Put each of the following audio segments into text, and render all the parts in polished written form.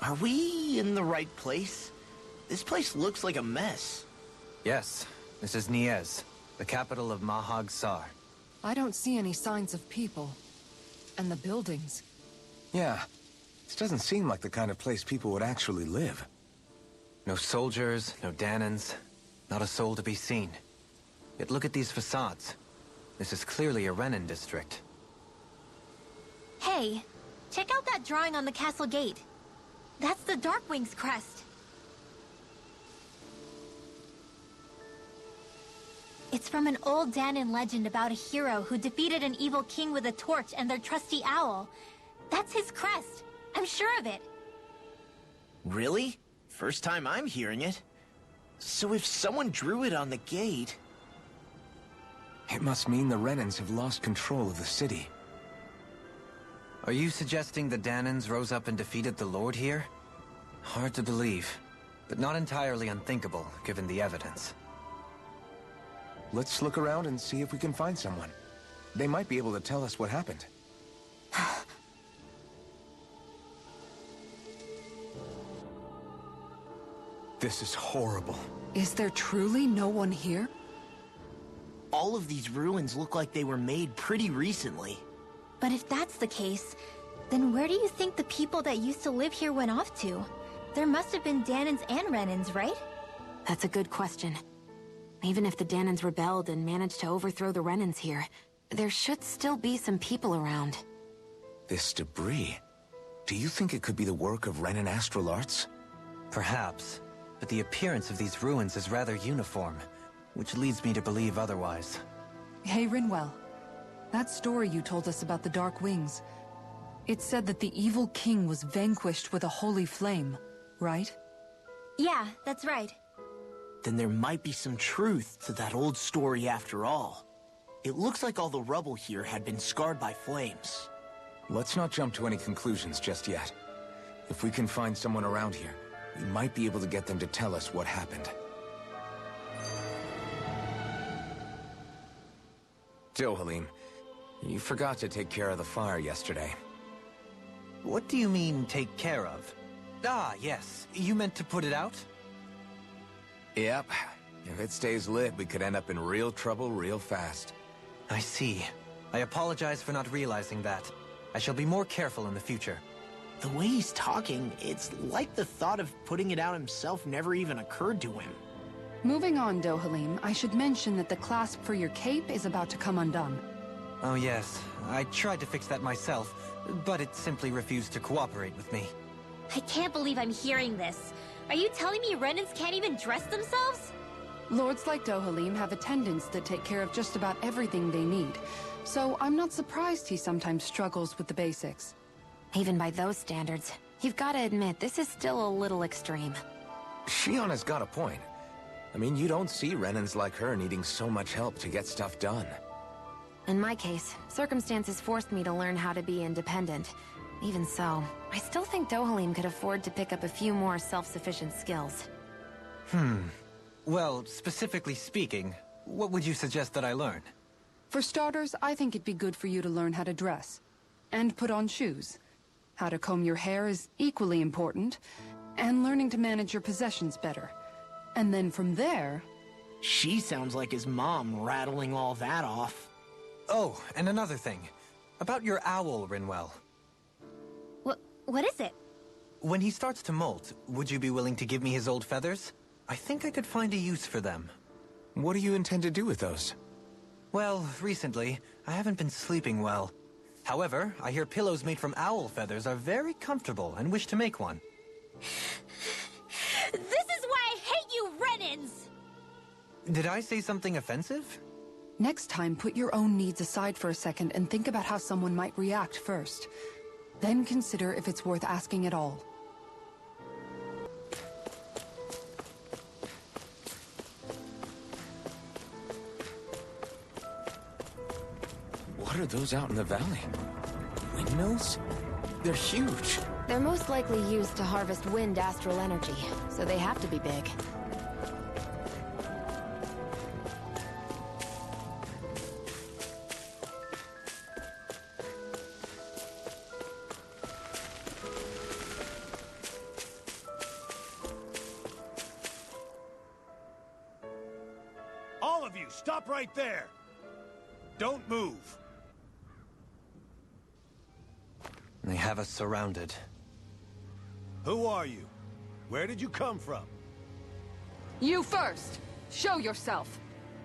Are we in the right place? This place looks like a mess. Yes, this is Niez, the capital of Mahag Sar. I don't see any signs of people. And the buildings. Yeah, this doesn't seem like the kind of place people would actually live. No soldiers, no Danans, not a soul to be seen. Yet look at these facades. This is clearly a Renin district. Hey, check out that drawing on the castle gate. That's the Darkwing's crest. It's from an old Danan legend about a hero who defeated an evil king with a torch and their trusty owl. That's his crest. I'm sure of it. Really? First time I'm hearing it. So if someone drew it on the gate... It must mean the Renins have lost control of the city. Are you suggesting the Danans rose up and defeated the Lord here? Hard to believe, but not entirely unthinkable, given the evidence. Let's look around and see if we can find someone. They might be able to tell us what happened. This is horrible. Is there truly no one here? All of these ruins look like they were made pretty recently. But if that's the case, then where do you think the people that used to live here went off to? There must have been Danans and Renins, right? That's a good question. Even if the Danans rebelled and managed to overthrow the Renins here, there should still be some people around. This debris... Do you think it could be the work of Renin astral arts? Perhaps, but the appearance of these ruins is rather uniform, which leads me to believe otherwise. Hey, Rinwell. That story you told us about the Dark Wings, it said that the evil king was vanquished with a holy flame, right? Yeah, that's right. Then there might be some truth to that old story after all. It looks like all the rubble here had been scarred by flames. Let's not jump to any conclusions just yet. If we can find someone around here, we might be able to get them to tell us what happened. Dohalim, you forgot to take care of the fire yesterday. What do you mean, take care of? Ah, yes. You meant to put it out? Yep. If it stays lit, we could end up in real trouble real fast. I see. I apologize for not realizing that. I shall be more careful in the future. The way he's talking, it's like the thought of putting it out himself never even occurred to him. Moving on, Dohalim, I should mention that the clasp for your cape is about to come undone. Oh yes, I tried to fix that myself, but it simply refused to cooperate with me. I can't believe I'm hearing this. Are you telling me Renins can't even dress themselves? Lords like Dohalim have attendants that take care of just about everything they need, so I'm not surprised he sometimes struggles with the basics. Even by those standards, you've got to admit this is still a little extreme. Shionna's got a point. I mean, you don't see Renins like her needing so much help to get stuff done. In my case, circumstances forced me to learn how to be independent. Even so, I still think Dohalim could afford to pick up a few more self-sufficient skills. Well, specifically speaking, what would you suggest that I learn? For starters, I think it'd be good for you to learn how to dress. And put on shoes. How to comb your hair is equally important. And learning to manage your possessions better. And then from there... She sounds like his mom rattling all that off. Oh, and another thing. About your owl, Rinwell. What is it? When he starts to molt, would you be willing to give me his old feathers? I think I could find a use for them. What do you intend to do with those? Well, recently, I haven't been sleeping well. However, I hear pillows made from owl feathers are very comfortable and wish to make one. This is why I hate you, Renins! Did I say something offensive? Next time, put your own needs aside for a second and think about how someone might react first. Then consider if it's worth asking at all. What are those out in the valley? Windmills? They're huge. They're most likely used to harvest wind astral energy, so they have to be big. Stop right there! Don't move! They have us surrounded. Who are you? Where did you come from? You first! Show yourself!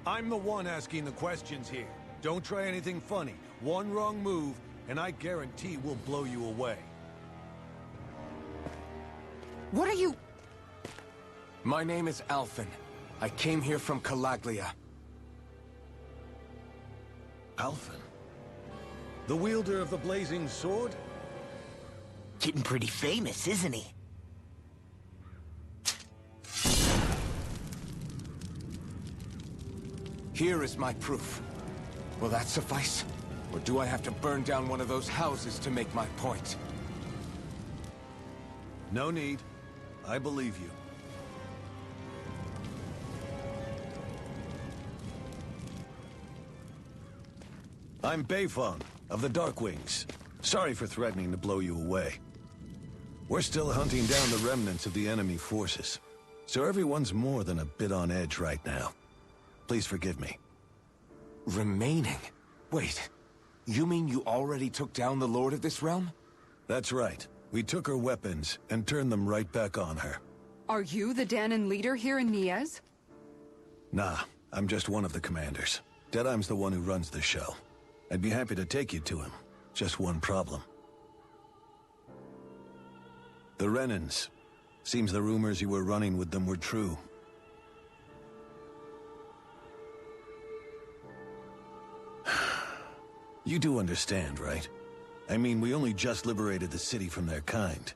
I'm the one asking the questions here. Don't try anything funny. One wrong move, and I guarantee we'll blow you away. What are you... My name is Alphen. I came here from Calaglia. Alphen? The wielder of the blazing sword? Getting pretty famous, isn't he? Here is my proof. Will that suffice? Or do I have to burn down one of those houses to make my point? No need. I believe you. I'm Beifong, of the Darkwings. Sorry for threatening to blow you away. We're still hunting down the remnants of the enemy forces, so everyone's more than a bit on edge right now. Please forgive me. Remaining? Wait, you mean you already took down the Lord of this realm? That's right. We took her weapons and turned them right back on her. Are you the Danon leader here in Niez? Nah, I'm just one of the commanders. Deadheim's the one who runs the show. I'd be happy to take you to him. Just one problem. The Renans. Seems the rumors you were running with them were true. You do understand, right? I mean, we only just liberated the city from their kind.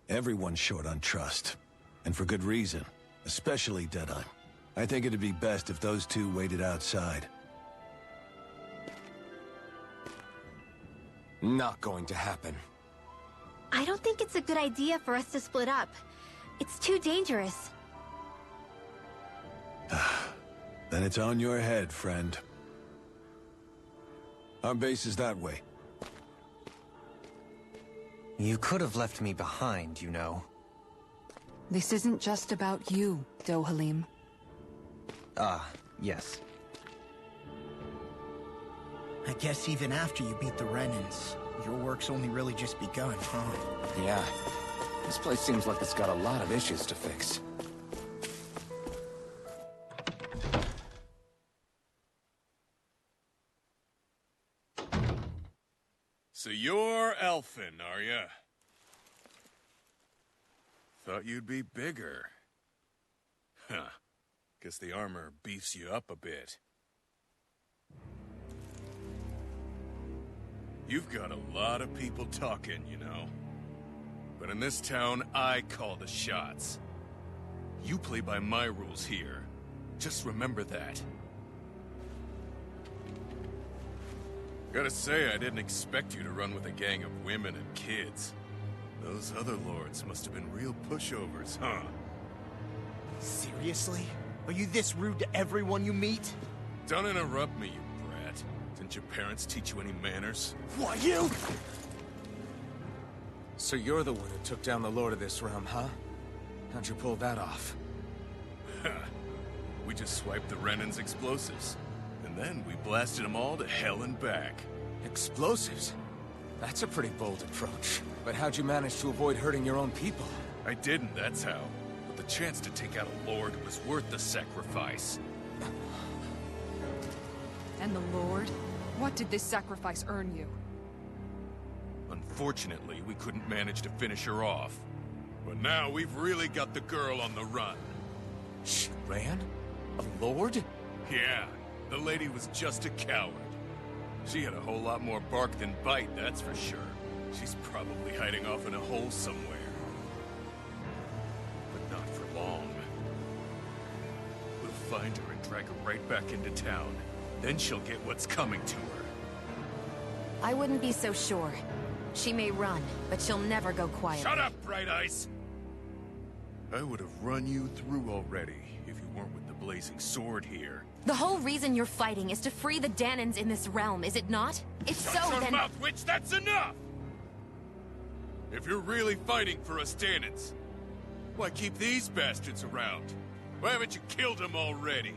Everyone's short on trust. And for good reason. Especially Deadheim. I think it'd be best if those two waited outside. Not going to happen. I don't think it's a good idea for us to split up. It's too dangerous. Then it's on your head, friend. Our base is that way. You could have left me behind, you know. This isn't just about you, Dohalim. Ah, yes. I guess even after you beat the Renans, your work's only really just begun, huh? Yeah. This place seems like it's got a lot of issues to fix. So you're Alphen, are ya? Thought you'd be bigger. Huh. Guess the armor beefs you up a bit. You've got a lot of people talking, you know. But in this town, I call the shots. You play by my rules here. Just remember that. Gotta say, I didn't expect you to run with a gang of women and kids. Those other lords must have been real pushovers, huh? Seriously? Are you this rude to everyone you meet? Don't interrupt me, you brat. Didn't your parents teach you any manners? Why, you? So you're the one who took down the Lord of this realm, huh? How'd you pull that off? We just swiped the Renan's explosives. And then we blasted them all to hell and back. Explosives? That's a pretty bold approach. But how'd you manage to avoid hurting your own people? I didn't, that's how. But the chance to take out a lord was worth the sacrifice. And the Lord? What did this sacrifice earn you? Unfortunately, we couldn't manage to finish her off. But now we've really got the girl on the run. She ran? A lord? Yeah, the lady was just a coward. She had a whole lot more bark than bite, that's for sure. She's probably hiding off in a hole somewhere. But not for long. We'll find her and drag her right back into town. Then she'll get what's coming to her. I wouldn't be so sure. She may run, but she'll never go quiet. Shut up, Bright Eyes! I would have run you through already if you weren't with the blazing sword here. The whole reason you're fighting is to free the Danons in this realm, is it not? If Shut so, your then... mouth, witch! That's enough! If you're really fighting for us Danons, why keep these bastards around? Why haven't you killed them already?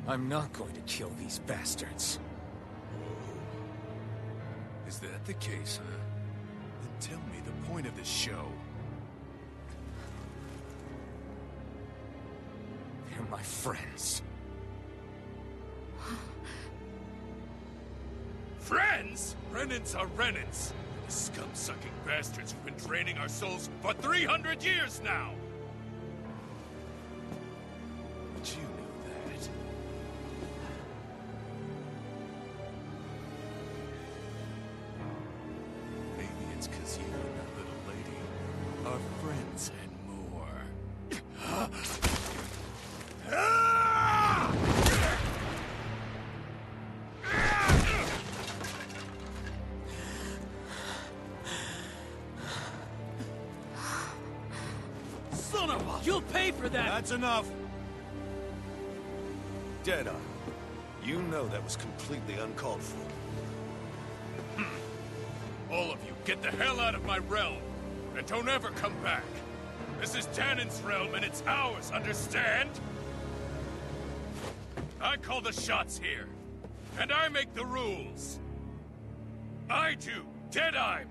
I'm not going to kill these bastards. Is that the case, huh? Then tell me the point of the show. They're my friends. Friends? Renants are Renants. The scum-sucking bastards who've been draining our souls for 300 years now! But you knew that. Maybe it's 'cause you and that little lady are friends and more. Son of a... You'll pay for that! That's enough! Deadeye, you know that was completely uncalled for. All of you, get the hell out of my realm! And don't ever come back! This is Danon's realm and it's ours, understand? I call the shots here. And I make the rules. I do, Deadeye,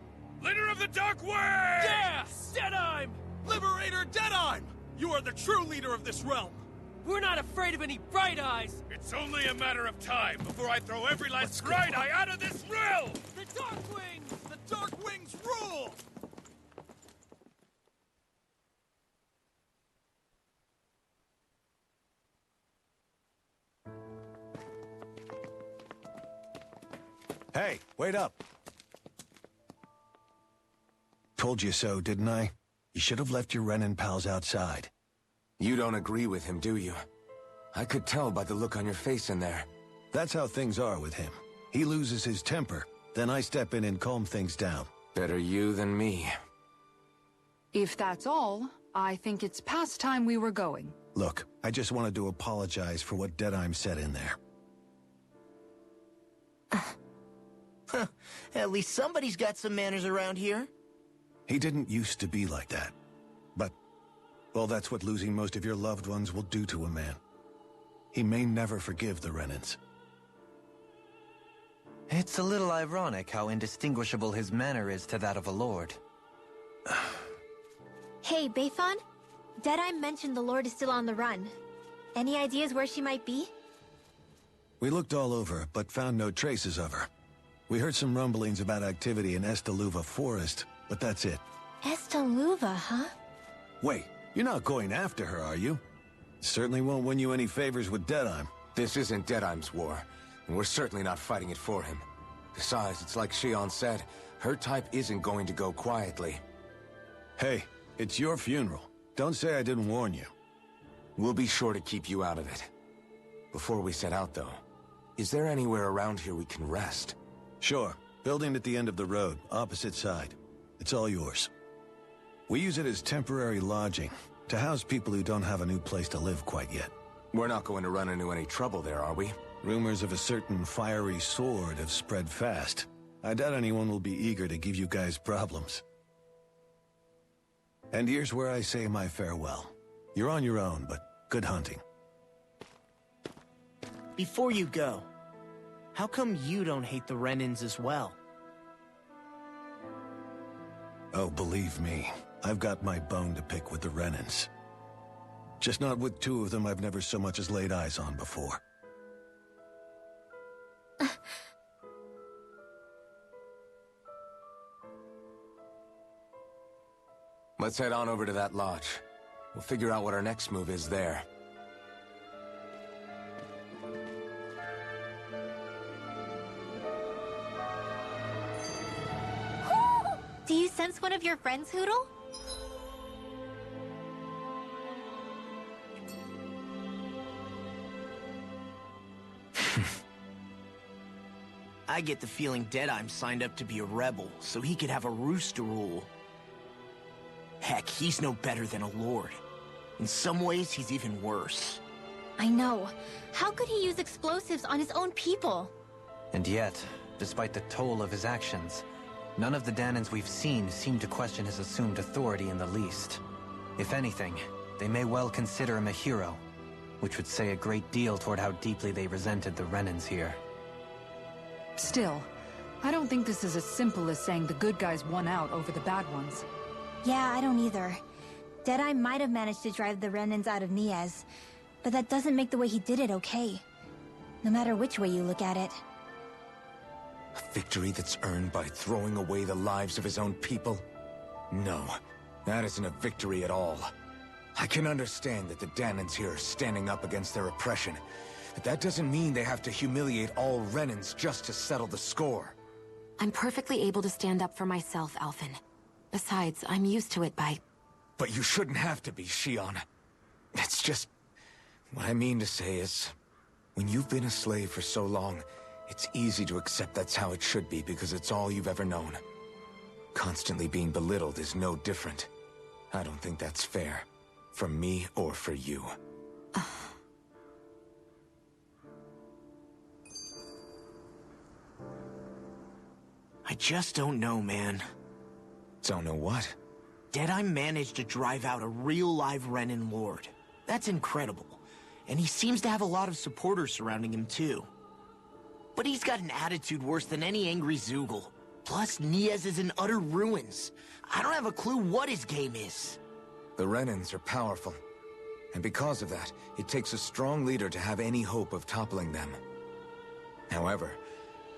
leader of the Dark Wings! Yeah! Deadeye! Liberator Deadeye! You are the true leader of this realm! We're not afraid of any Bright Eyes! It's only a matter of time before I throw every last Bright Eye out of this realm! The Dark Wings! The Dark Wings rule! Hey, wait up! Told you so, didn't I? You should have left your Renan pals outside. You don't agree with him, do you? I could tell by the look on your face in there. That's how things are with him. He loses his temper, then I step in and calm things down. Better you than me. If that's all, I think it's past time we were going. Look, I just wanted to apologize for what Deadeye said in there. At least somebody's got some manners around here. He didn't used to be like that. But, well, that's what losing most of your loved ones will do to a man. He may never forgive the Renans. It's a little ironic how indistinguishable his manner is to that of a lord. Hey, Bayfon? Deadeye mentioned the Lord is still on the run. Any ideas where she might be? We looked all over, but found no traces of her. We heard some rumblings about activity in Estaluva Forest, but that's it. Estaluva, huh? Wait, you're not going after her, are you? Certainly won't win you any favors with Deadeye. This isn't Deadeye's war, and we're certainly not fighting it for him. Besides, it's like Shion said, her type isn't going to go quietly. Hey, it's your funeral. Don't say I didn't warn you. We'll be sure to keep you out of it. Before we set out, though, is there anywhere around here we can rest? Sure. Building at the end of the road, opposite side. It's all yours. We use it as temporary lodging, to house people who don't have a new place to live quite yet. We're not going to run into any trouble there, are we? Rumors of a certain fiery sword have spread fast. I doubt anyone will be eager to give you guys problems. And here's where I say my farewell. You're on your own, but good hunting. Before you go, how come you don't hate the Renans as well? Oh, believe me, I've got my bone to pick with the Renans. Just not with two of them I've never so much as laid eyes on before. Let's head on over to that lodge. We'll figure out what our next move is there. Do you sense one of your friends, Hootle? I get the feeling Deadeye's signed up to be a rebel, so he could have a rooster rule. Heck, he's no better than a lord. In some ways, he's even worse. I know. How could he use explosives on his own people? And yet, despite the toll of his actions, none of the Danons we've seen seem to question his assumed authority in the least. If anything, they may well consider him a hero. which would say a great deal toward how deeply they resented the Renans here. Still, I don't think this is as simple as saying the good guys won out over the bad ones. Yeah, I don't either. Deadeye might have managed to drive the Renans out of Niaz, but that doesn't make the way he did it okay. No matter which way you look at it. A victory that's earned by throwing away the lives of his own people? No, that isn't a victory at all. I can understand that the Danans here are standing up against their oppression, but that doesn't mean they have to humiliate all Renans just to settle the score. I'm perfectly able to stand up for myself, Alphen. Besides, I'm used to it by... But you shouldn't have to be, Shion. It's just... What I mean to say is... When you've been a slave for so long, it's easy to accept that's how it should be because it's all you've ever known. Constantly being belittled is no different. I don't think that's fair. For me or for you. I just don't know, man. Don't know what? Deadeye managed to drive out a real live Renan Lord. That's incredible. And he seems to have a lot of supporters surrounding him, too. But he's got an attitude worse than any angry Zoogle. Plus, Niaz is in utter ruins. I don't have a clue what his game is. The Renans are powerful. And because of that, it takes a strong leader to have any hope of toppling them. However,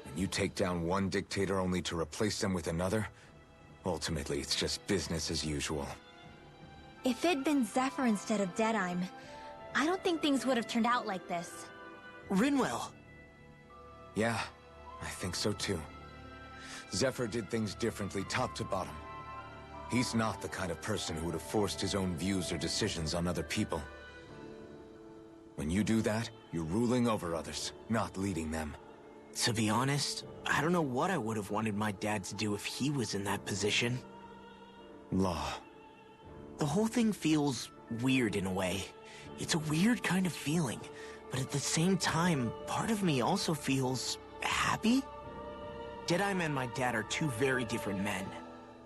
when you take down one dictator only to replace them with another, ultimately it's just business as usual. If it'd been Zephyr instead of Deadeye, I don't think things would have turned out like this. Rinwell. Yeah, I think so too. Zephyr did things differently top to bottom. He's not the kind of person who would have forced his own views or decisions on other people. When you do that, you're ruling over others, not leading them. To be honest, I don't know what I would have wanted my dad to do if he was in that position. Law. The whole thing feels weird in a way. It's a weird kind of feeling, but at the same time, part of me also feels happy. Deadeye and my dad are two very different men.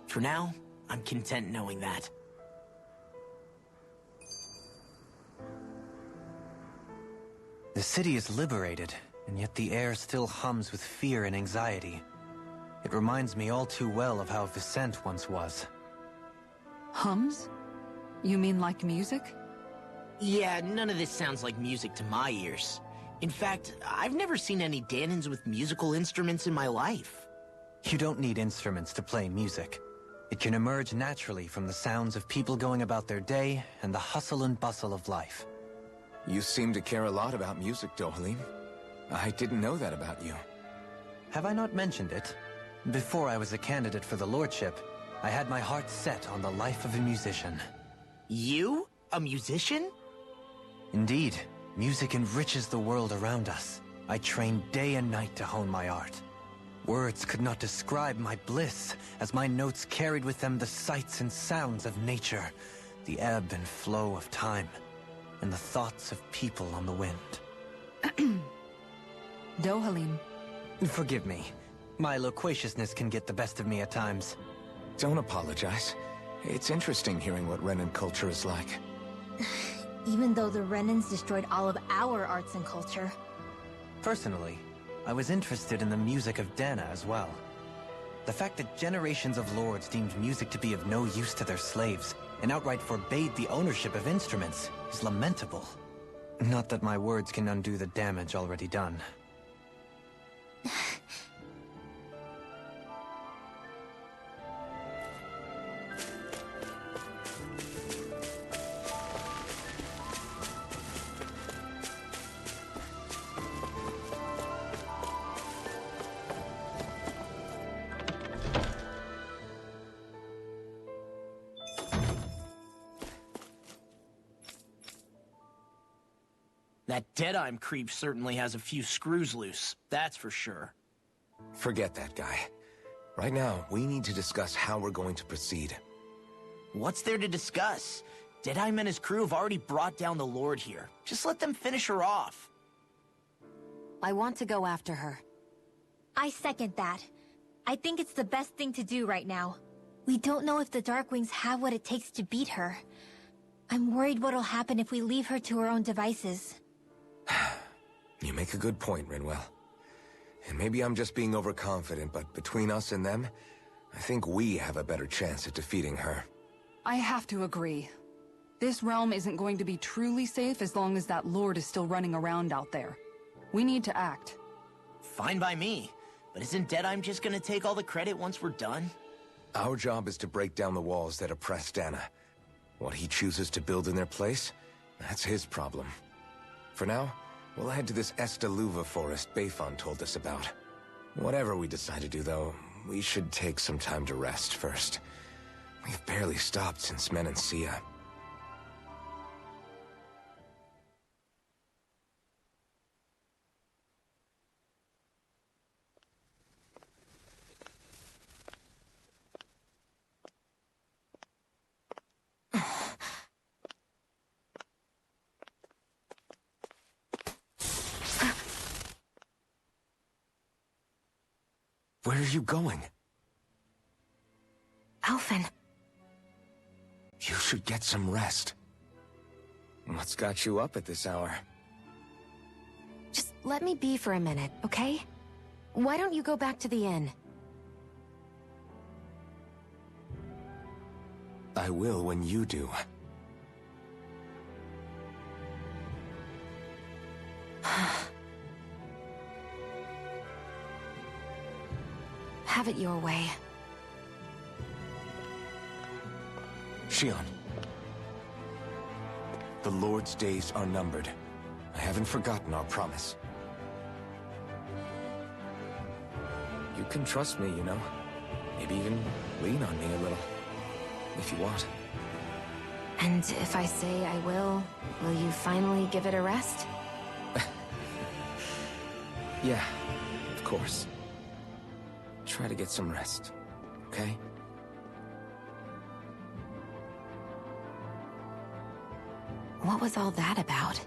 For now, I'm content knowing that. The city is liberated, and yet the air still hums with fear and anxiety. It reminds me all too well of how Vicente once was. Hums? You mean like music? Yeah, none of this sounds like music to my ears. In fact, I've never seen any Danans with musical instruments in my life. You don't need instruments to play music. It can emerge naturally from the sounds of people going about their day and the hustle and bustle of life. You seem to care a lot about music, Dohalim. I didn't know that about you. Have I not mentioned it? Before I was a candidate for the lordship, I had my heart set on the life of a musician. You? A musician? Indeed, music enriches the world around us. I trained day and night to hone my art. Words could not describe my bliss, as my notes carried with them the sights and sounds of nature, the ebb and flow of time, and the thoughts of people on the wind. Dohalim. Forgive me. My loquaciousness can get the best of me at times. Don't apologize. It's interesting hearing what Renan culture is like. Even though the Renans destroyed all of our arts and culture. Personally, I was interested in the music of Dana as well. The fact that generations of lords deemed music to be of no use to their slaves, and outright forbade the ownership of instruments, is lamentable. Not that my words can undo the damage already done. That Deadeye creep certainly has a few screws loose, that's for sure. Forget that guy. Right now, we need to discuss how we're going to proceed. What's there to discuss? Deadeye and his crew have already brought down the Lord here. Just let them finish her off. I want to go after her. I second that. I think it's the best thing to do right now. We don't know if the Darkwings have what it takes to beat her. I'm worried what'll happen if we leave her to her own devices. You make a good point, Rinwell. And maybe I'm just being overconfident, but between us and them, I think we have a better chance at defeating her. I have to agree. This realm isn't going to be truly safe as long as that Lord is still running around out there. We need to act. Fine by me. But isn't Deadeye just gonna take all the credit once we're done? Our job is to break down the walls that oppress Dana. What he chooses to build in their place, that's his problem. For now, we'll head to this Estaluva forest Bayfon told us about. Whatever we decide to do, though, we should take some time to rest first. We've barely stopped since Menancia. Where are you going? Alphen. You should get some rest. What's got you up at this hour? Just let me be for a minute, okay? Why don't you go back to the inn? I will when you do. Have it your way. Shion. The Lord's days are numbered. I haven't forgotten our promise. You can trust me, you know. Maybe even lean on me a little. If you want. And if I say I will you finally give it a rest? Yeah, of course. Try to get some rest, okay? What was all that about?